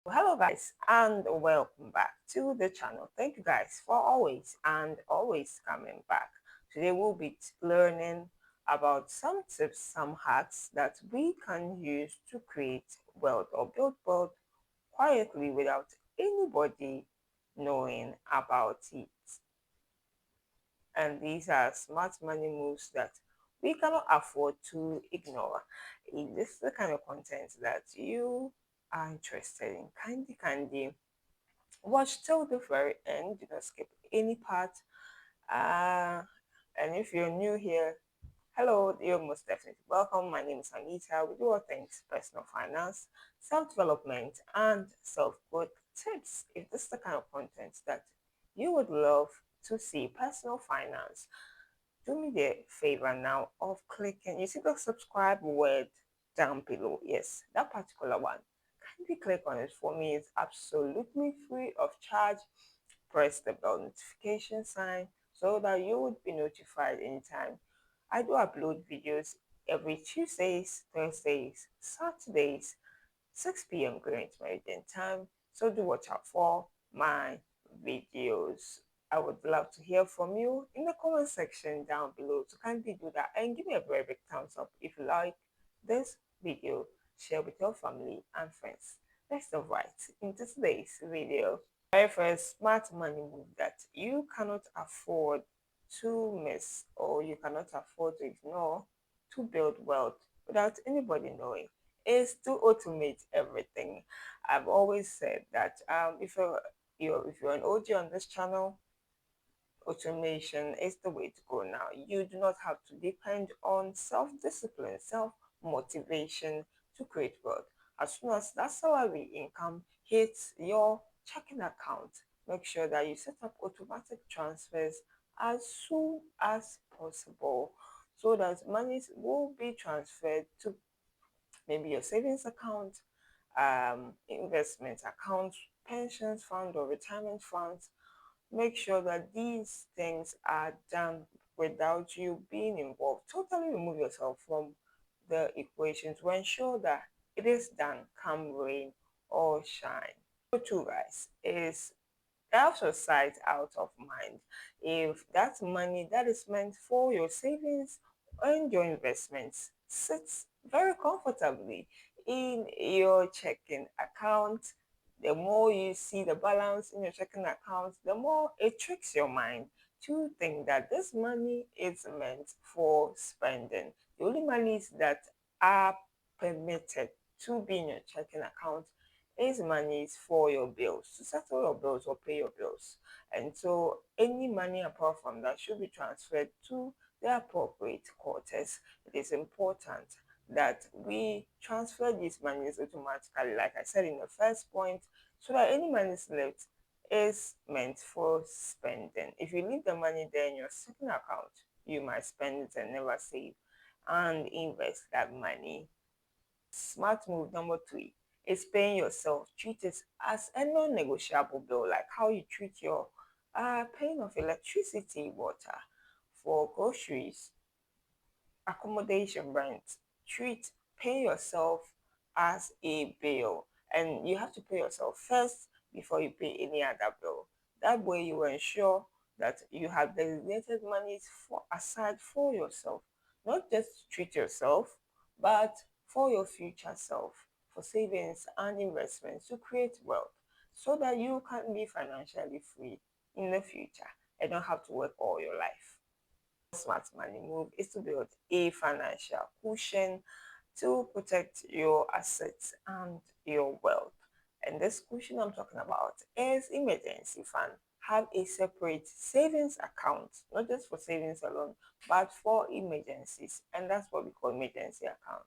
Hello guys and welcome back to the channel. Thank you guys for always coming back. Today we'll be learning about some tips, some hacks that we can use to create wealth or build wealth quietly without anybody knowing about it. And these are smart money moves that we cannot afford to ignore. If this is the kind of content that you are interested in, kindly watch till the very end. Do not skip any part. Uh, and if you're new here, hello, you're most definitely welcome. My name is Anita. We do all things personal finance, self development, and self growth tips. If this is the kind of content that you would love to see, personal finance, do me the favor now of clicking. You see the subscribe word down below. Yes, that particular one. Kindly click on it for me. It's absolutely free of charge. Press the bell notification sign so that you would be notified anytime I do upload videos every Tuesdays, Thursdays, Saturdays, 6 p.m. Greenwich Meridian time. So do watch out for my videos. I would love to hear from you in the comment section down below. So kindly do that and give me a very big thumbs up if you like this video. Share with your family and friends. Let's dive right into today's video. Very first smart money move that you cannot afford to miss or you cannot afford to ignore to build wealth without anybody knowing is to automate everything. I've always said that if you're an OG on this channel, automation is the way to go now. You do not have to depend on self-discipline, self-motivation to create wealth. As soon as that salary income hits your checking account, make sure that you set up automatic transfers as soon as possible so that monies will be transferred to maybe your savings account, investment account, pensions fund, or retirement funds. Make sure that these things are done without you being involved. Totally remove yourself from the equation to ensure that it is done come rain or shine. So two guys is out of sight, out of mind. If that money that is meant for your savings and your investments sits very comfortably in your checking account, the more you see the balance in your checking account, the more it tricks your mind to think that this money is meant for spending. The only monies that are permitted to be in your checking account is monies for your bills, to settle your bills or pay your bills. And so any money apart from that should be transferred to the appropriate quarters. It is important that we transfer these monies automatically, like I said in the first point, so that any money left is meant for spending. If you leave the money there in your second account, you might spend it and never save and invest that money. Smart move number three is paying yourself. Treat it as a non-negotiable bill, like how you treat your paying of electricity, water, for groceries, accommodation, rent. Treat pay yourself as a bill, and you have to pay yourself first before you pay any other bill. That way, you will ensure that you have designated monies for aside for yourself, not just to treat yourself, but for your future self, for savings and investments to create wealth, so that you can be financially free in the future and don't have to work all your life. Smart money move is to build a financial cushion to protect your assets and your wealth. And this cushion I'm talking about is emergency fund. Have a separate savings account, not just for savings alone, but for emergencies. And that's what we call emergency account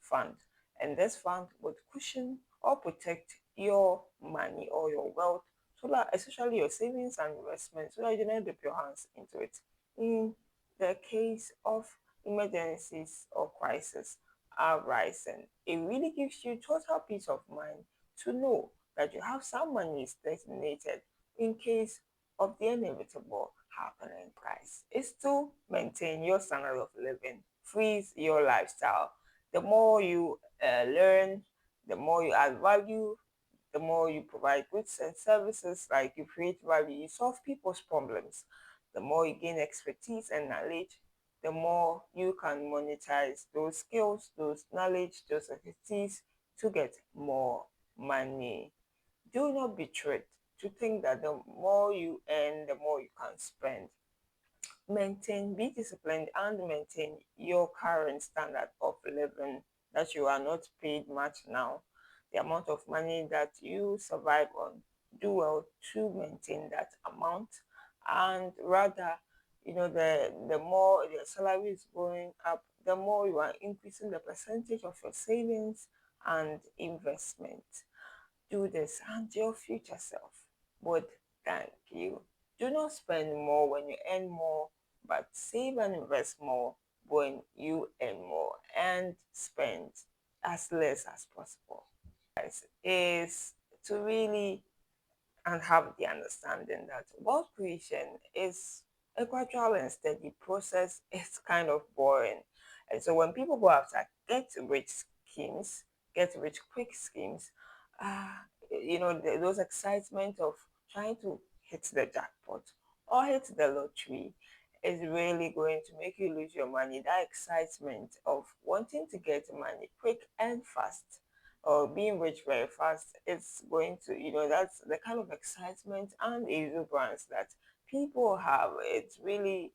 fund. And this fund would cushion or protect your money or your wealth, so that especially your savings and investments, so that you don't dip your hands into it in the case of emergencies or crisis arising. It really gives you total peace of mind to know that you have some money designated in case of the inevitable happening. Price is to maintain your standard of living, freeze your lifestyle. The more you learn, the more you add value, the more you provide goods and services, like you create value, you solve people's problems, the more you gain expertise and knowledge, the more you can monetize those skills, those knowledge, those expertise to get more money. Do not be tricked to think that the more you earn, the more you can spend. Maintain, be disciplined, and maintain your current standard of living, that you are not paid much now. The amount of money that you survive on, do well to maintain that amount. And rather, the more your salary is going up, the more you are increasing the percentage of your savings and investment. Do this, and your future self would thank you. Do not spend more when you earn more, but save and invest more when you earn more, and spend as less as possible. Guys, is to really and have the understanding that wealth creation is a gradual and steady process. It's kind of boring. And so when people go after get rich schemes, get rich quick schemes, uh, those excitement of trying to hit the jackpot or hit the lottery is really going to make you lose your money. That excitement of wanting to get money quick and fast, or being rich very fast, it's going to, that's the kind of excitement and exuberance that people have. It's really,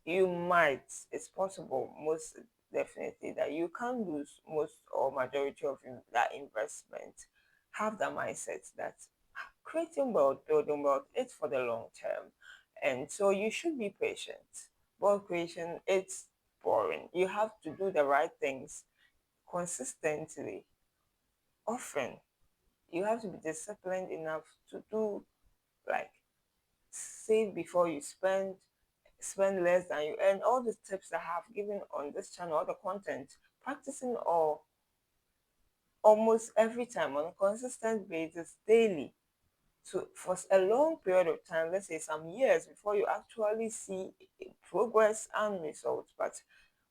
you might, it's possible, most definitely, that you can lose most or majority of that investment. Have the mindset that creating wealth, building wealth, it's for the long term. And so you should be patient. Wealth creation, it's boring. You have to do the right things consistently, often. You have to be disciplined enough to do, like, save before you spend less than you earn. All the tips I have given on this channel, all the content, practicing or almost every time on a consistent basis daily, so for a long period of time, let's say some years, before you actually see progress and results. But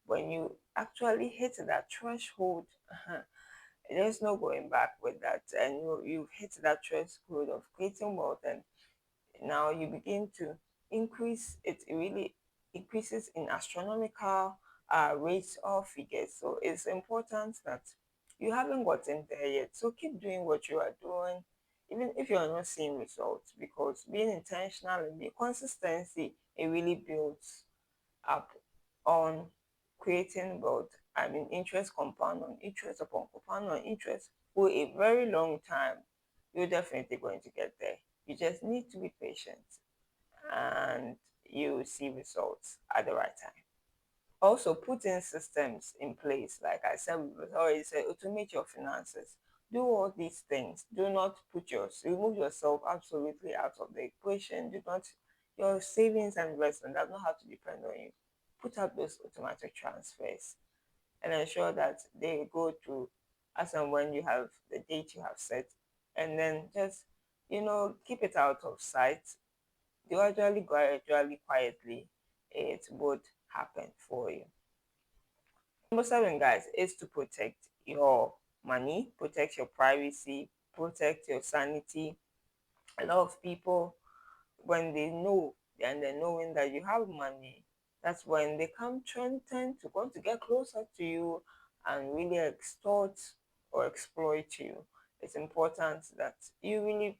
when you actually hit that threshold, there's no going back with that, and you've hit that threshold of creating wealth, and now you begin to increase it. Really increases in astronomical rates or figures. So it's important that you haven't gotten there yet, so keep doing what you are doing, even if you are not seeing results, because being intentional and the consistency, it really builds up on creating wealth. I mean, interest compound on interest upon compound on interest for a very long time. You're definitely going to get there. You just need to be patient, and you will see results at the right time. Also, put in systems in place. Like I said, we've already said, automate your finances. Do all these things. Do not remove yourself absolutely out of the equation. Do not, your savings and investment does not have to depend on you. Put up those automatic transfers and ensure that they go through as and when you have the date you have set. And then just, keep it out of sight. Gradually, quietly, it would happen for you. Number seven, guys, is to protect your money, protect your privacy, protect your sanity. A lot of people, when they know and they're knowing that you have money, that's when they tend to want to get closer to you and really extort or exploit you. It's important that you really,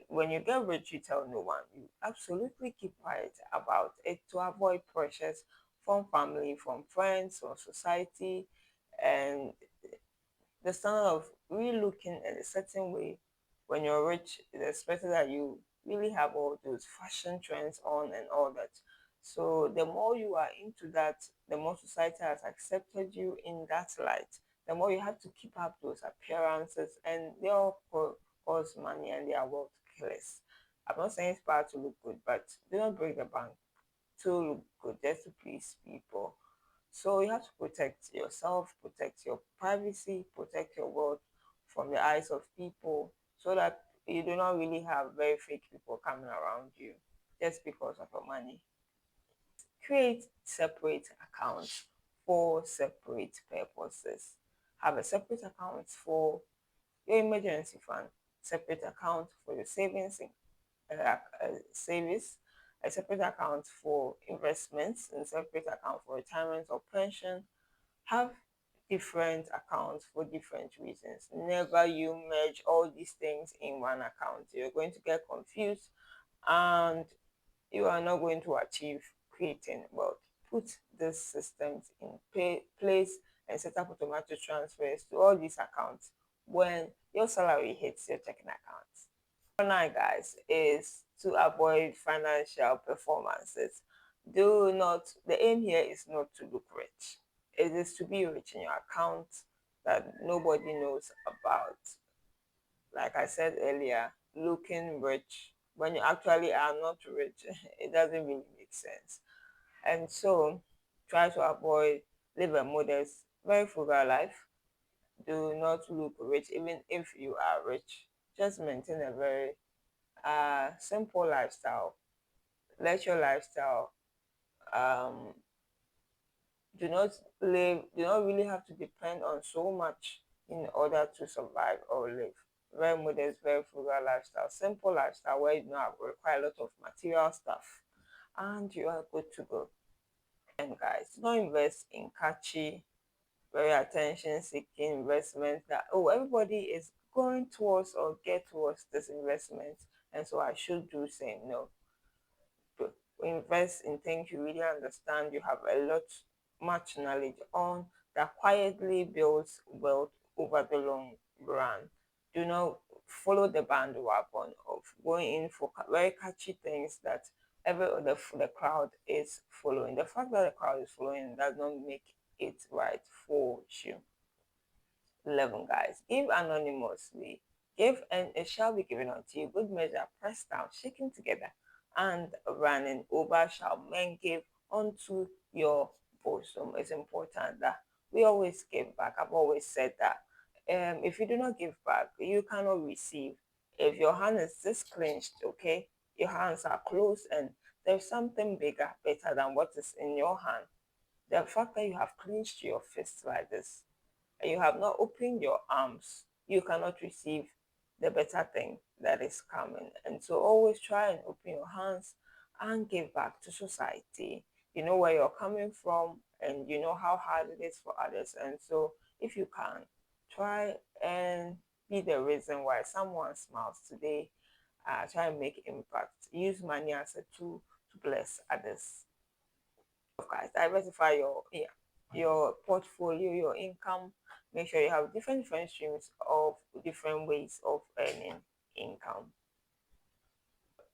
when you get rich, you tell no one. You absolutely keep quiet about it to avoid pressures from family, from friends, or society, and the standard of really looking in a certain way. When you're rich, it's expected that you really have all those fashion trends on and all that. So the more you are into that, the more society has accepted you in that light. The more you have to keep up those appearances, and they all cause money and they are world killers. I'm not saying it's bad to look good, but do not break the bank to look good just to please people. So you have to protect yourself, protect your privacy, protect your wealth from the eyes of people, so that you do not really have very fake people coming around you just because of your money. Create separate accounts for separate purposes. Have a separate account for your emergency fund, separate account for your savings, a separate account for investments, and separate account for retirement or pension. Have different accounts for different reasons. Never you merge all these things in one account. You're going to get confused and you are not going to achieve creating wealth. Put these systems in place and set up automatic transfers to all these accounts when your salary hits your checking account. Number nine, guys, is to avoid financial performances. The aim here is not to look rich. It is to be rich in your account that nobody knows about. Like I said earlier, looking rich when you actually are not rich, it doesn't really make sense. And so try to avoid, live a modest, very frugal life. Do not look rich, even if you are rich. Just maintain a very simple lifestyle. Let your lifestyle um, do not really have to depend on so much in order to survive or live. Very modest, very frugal lifestyle, simple lifestyle where you do not require a lot of material stuff and you are good to go. And guys, do not invest in catchy, very attention seeking investments that everybody is going towards or get towards this investment and so I should do same. No, to invest in things you really understand, you have a lot much knowledge on, that quietly builds wealth over the long run. Do not follow the bandwagon of going in for very catchy things that the crowd is following. The fact that the crowd is following does not make it right for you. 11, guys, give anonymously. Give and it shall be given unto you. Good measure, pressed down, shaken together, and running over shall men give unto your bosom. It's important that we always give back. I've always said that. If you do not give back, you cannot receive. If your hand is this clenched, okay, your hands are closed, and there's something bigger, better than what is in your hand. The fact that you have clenched your fist like this and you have not opened your arms, you cannot receive the better thing that is coming. And so always try and open your hands and give back to society. You know where you're coming from and you know how hard it is for others. And so if you can, try and be the reason why someone smiles today. Try and make impact. Use money as a tool to bless others. Guys, diversify your portfolio, your income. Make sure you have different streams of different ways of earning income.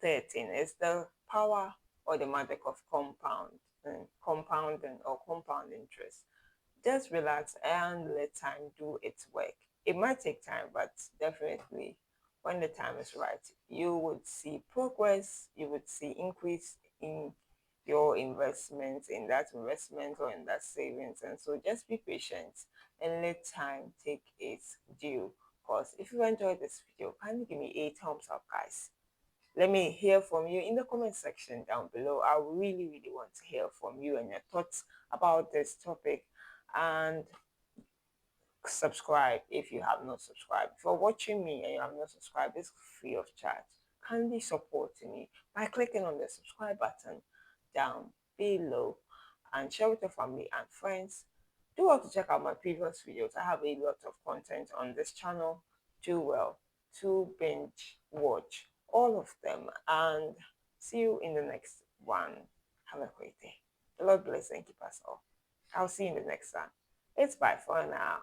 13 is the power or the magic of compounding or compound interest. Just relax and let time do its work. It might take time, but definitely when the time is right, you would see progress, you would see increase in your investment, in that investment or in that savings. And so just be patient and let time take its due. Because if you enjoyed this video, kindly give me a thumbs up, guys. Let me hear from you in the comment section down below. I really want to hear from you and your thoughts about this topic. And subscribe if you have not subscribed. If you're watching me and you have not subscribed, it's free of charge. Kindly support me by clicking on the subscribe button down below and share with your family and friends. Do want to check out my previous videos. I have a lot of content on this channel. Do well to binge watch all of them and see you in the next one. Have a great day. The Lord bless and keep us all. I'll see you in the next one. It's bye for now.